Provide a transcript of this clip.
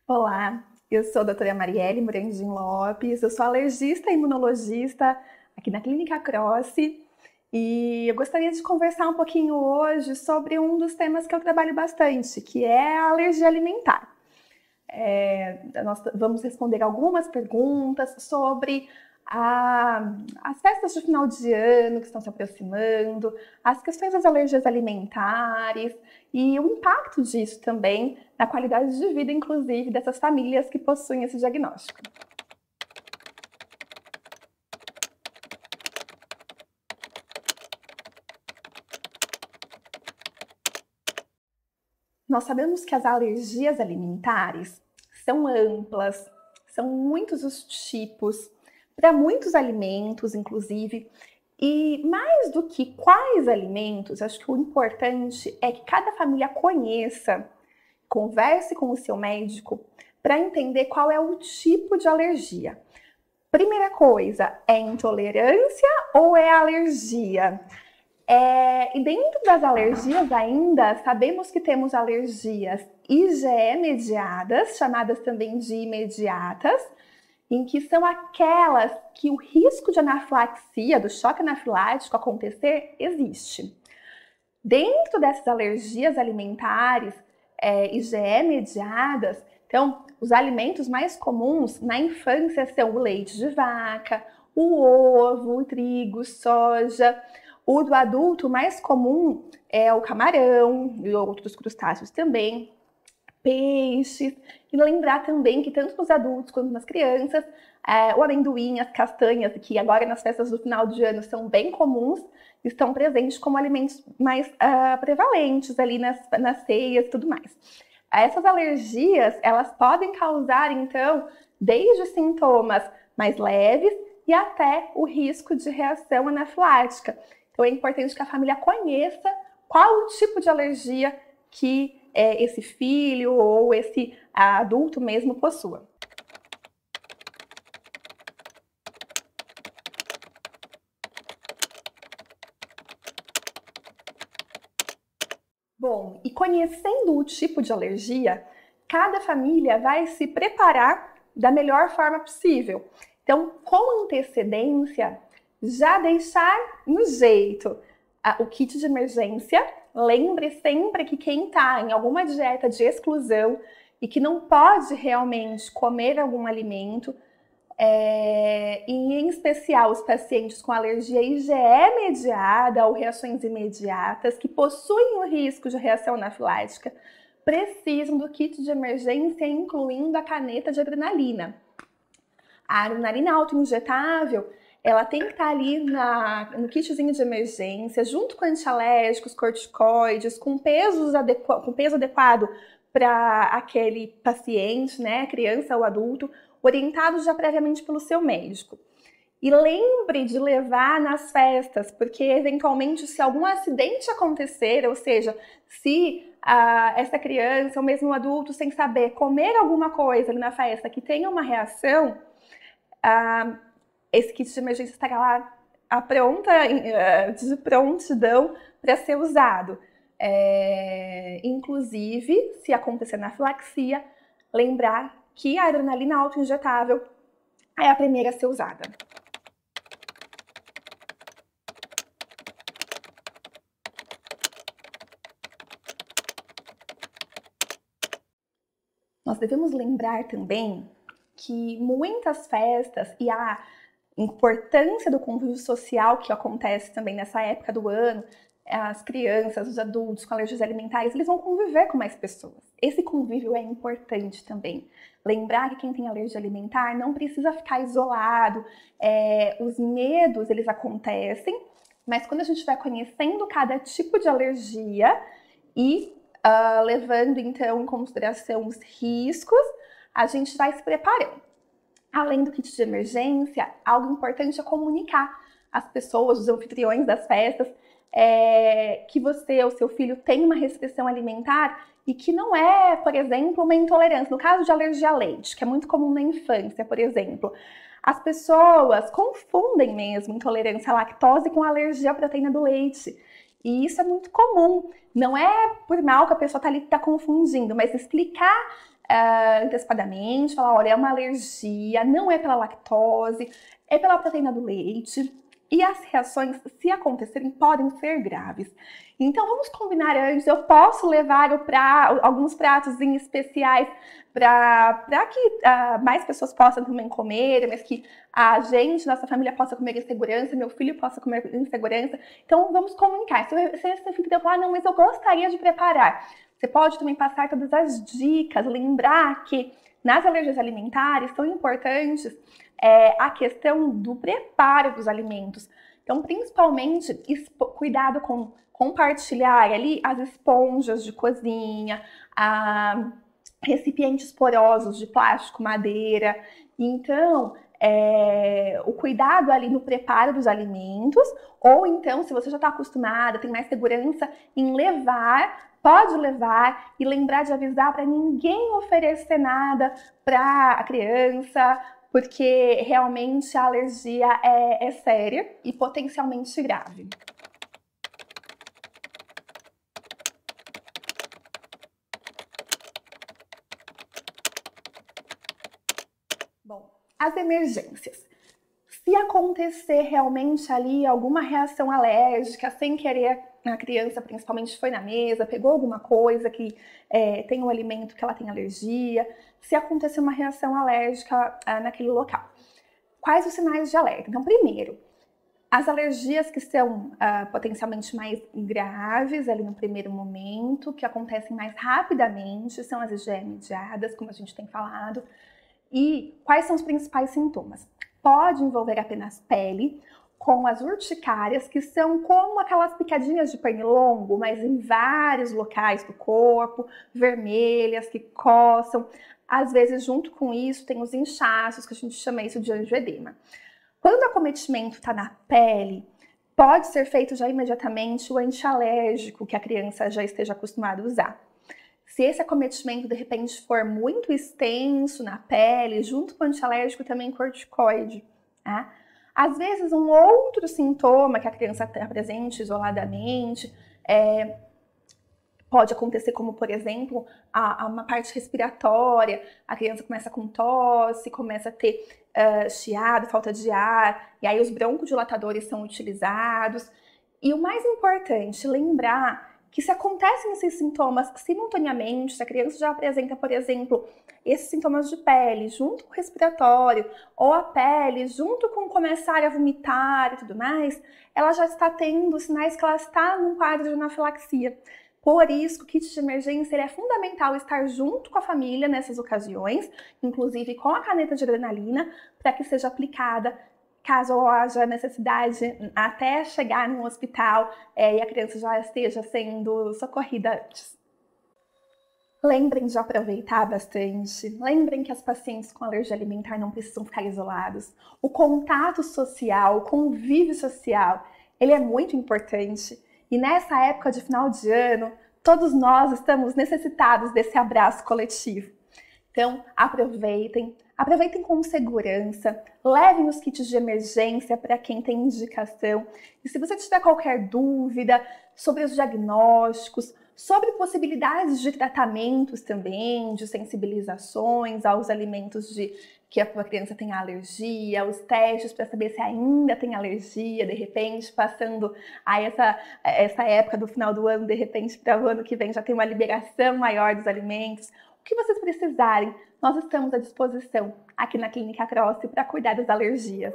Olá, eu sou a doutora Marielle Morandim Lopes, eu sou alergista e imunologista aqui na Clínica Cross e eu gostaria de conversar um pouquinho hoje sobre um dos temas que eu trabalho bastante, que é a alergia alimentar. Nós vamos responder algumas perguntas sobre as festas de final de ano que estão se aproximando, as questões das alergias alimentares e o impacto disso também na qualidade de vida, inclusive, dessas famílias que possuem esse diagnóstico. Nós sabemos que as alergias alimentares são amplas, são muitos os tipos, para muitos alimentos, inclusive, e mais do que quais alimentos, acho que o importante é que cada família conheça, converse com o seu médico para entender qual é o tipo de alergia. Primeira coisa, é intolerância ou é alergia? E dentro das alergias ainda, sabemos que temos alergias IgE mediadas, chamadas também de imediatas, em que são aquelas que o risco de anafilaxia, do choque anafilático acontecer, existe. Dentro dessas alergias alimentares IgE mediadas, então, os alimentos mais comuns na infância são o leite de vaca, o ovo, o trigo, soja. O do adulto mais comum é o camarão e outros crustáceos também, peixes. E lembrar também que tanto nos adultos quanto nas crianças, o amendoim, as castanhas, que agora nas festas do final de ano são bem comuns, estão presentes como alimentos mais prevalentes ali nas ceias e tudo mais. Essas alergias, elas podem causar, então, desde sintomas mais leves e até o risco de reação anafilática. Então, é importante que a família conheça qual o tipo de alergia que esse filho ou esse adulto mesmo possua. Bom, e conhecendo o tipo de alergia, cada família vai se preparar da melhor forma possível. Então, com antecedência, já deixar no jeito o kit de emergência. Lembre sempre que quem está em alguma dieta de exclusão e que não pode realmente comer algum alimento, e em especial os pacientes com alergia IgE mediada ou reações imediatas, que possuem o risco de reação anafilática, precisam do kit de emergência, incluindo a caneta de adrenalina. A adrenalina autoinjetável, ela tem que estar ali no kitzinho de emergência, junto com antialérgicos, corticoides, com peso adequado para aquele paciente, né, criança ou adulto, orientado já previamente pelo seu médico. E lembre de levar nas festas, porque eventualmente se algum acidente acontecer, ou seja, se essa criança ou mesmo um adulto, sem saber, comer alguma coisa ali na festa que tenha uma reação, esse kit de emergência estará lá de prontidão para ser usado. Inclusive, se acontecer anafilaxia, lembrar que a adrenalina autoinjetável é a primeira a ser usada. Nós devemos lembrar também que muitas festas e a importância do convívio social que acontece também nessa época do ano, as crianças, os adultos com alergias alimentares, eles vão conviver com mais pessoas. Esse convívio é importante também. Lembrar que quem tem alergia alimentar não precisa ficar isolado, os medos, eles acontecem, mas quando a gente vai conhecendo cada tipo de alergia e levando então em consideração os riscos, a gente vai se preparando. Além do kit de emergência, algo importante é comunicar às pessoas, os anfitriões das festas, que você ou seu filho tem uma restrição alimentar e que não é, por exemplo, uma intolerância. No caso de alergia a leite, que é muito comum na infância, por exemplo, as pessoas confundem mesmo intolerância à lactose com alergia à proteína do leite. E isso é muito comum. Não é por mal que a pessoa está ali confundindo, mas explicar antecipadamente, falar, olha, é uma alergia, não é pela lactose, é pela proteína do leite. E as reações, se acontecerem, podem ser graves. Então, vamos combinar antes. Eu posso levar alguns pratos especiais para que mais pessoas possam também comer, mas que a gente, nossa família, possa comer em segurança, meu filho possa comer em segurança. Então, vamos comunicar. Se esse filho falar, não, mas eu gostaria de preparar. Você pode também passar todas as dicas, lembrar que nas alergias alimentares são importantes a questão do preparo dos alimentos. Então, principalmente, cuidado com compartilhar ali as esponjas de cozinha, recipientes porosos de plástico, madeira. Então, o cuidado ali no preparo dos alimentos, ou então, se você já está acostumada, tem mais segurança em levar, pode levar e lembrar de avisar para ninguém oferecer nada para a criança, porque realmente a alergia é séria e potencialmente grave. Bom, as emergências. Se acontecer realmente ali alguma reação alérgica, sem querer, a criança principalmente foi na mesa, pegou alguma coisa que tem um alimento que ela tem alergia, se acontecer uma reação alérgica naquele local. Quais os sinais de alerta? Então, primeiro, as alergias que são potencialmente mais graves ali no primeiro momento, que acontecem mais rapidamente, são as IgE mediadas, como a gente tem falado. E quais são os principais sintomas? Pode envolver apenas pele, com as urticárias, que são como aquelas picadinhas de pernilongo, mas em vários locais do corpo, vermelhas, que coçam. Às vezes, junto com isso, tem os inchaços, que a gente chama isso de angioedema. Quando o acometimento está na pele, pode ser feito já imediatamente o antialérgico que a criança já esteja acostumada a usar. Se esse acometimento, de repente, for muito extenso na pele, junto com o antialérgico também corticoide, tá? Às vezes, um outro sintoma que a criança apresente isoladamente pode acontecer como, por exemplo, uma parte respiratória, a criança começa com tosse, começa a ter chiado, falta de ar, e aí os broncodilatadores são utilizados. E o mais importante, lembrar que se acontecem esses sintomas simultaneamente, se a criança já apresenta, por exemplo, esses sintomas de pele junto com o respiratório, ou a pele junto com começar a vomitar e tudo mais, ela já está tendo sinais que ela está num quadro de anafilaxia. Por isso, o kit de emergência é fundamental estar junto com a família nessas ocasiões, inclusive com a caneta de adrenalina, para que seja aplicada caso haja necessidade até chegar no hospital e a criança já esteja sendo socorrida antes. Lembrem de aproveitar bastante, lembrem que as pacientes com alergia alimentar não precisam ficar isolados. O contato social, o convívio social, ele é muito importante. E nessa época de final de ano, todos nós estamos necessitados desse abraço coletivo. Então, aproveitem com segurança, levem os kits de emergência para quem tem indicação. E se você tiver qualquer dúvida sobre os diagnósticos, sobre possibilidades de tratamentos também, de sensibilizações aos alimentos que a criança tem alergia, os testes para saber se ainda tem alergia, de repente, passando a essa época do final do ano, de repente, para o ano que vem já tem uma liberação maior dos alimentos. O que vocês precisarem, nós estamos à disposição aqui na Clínica Croce para cuidar das alergias.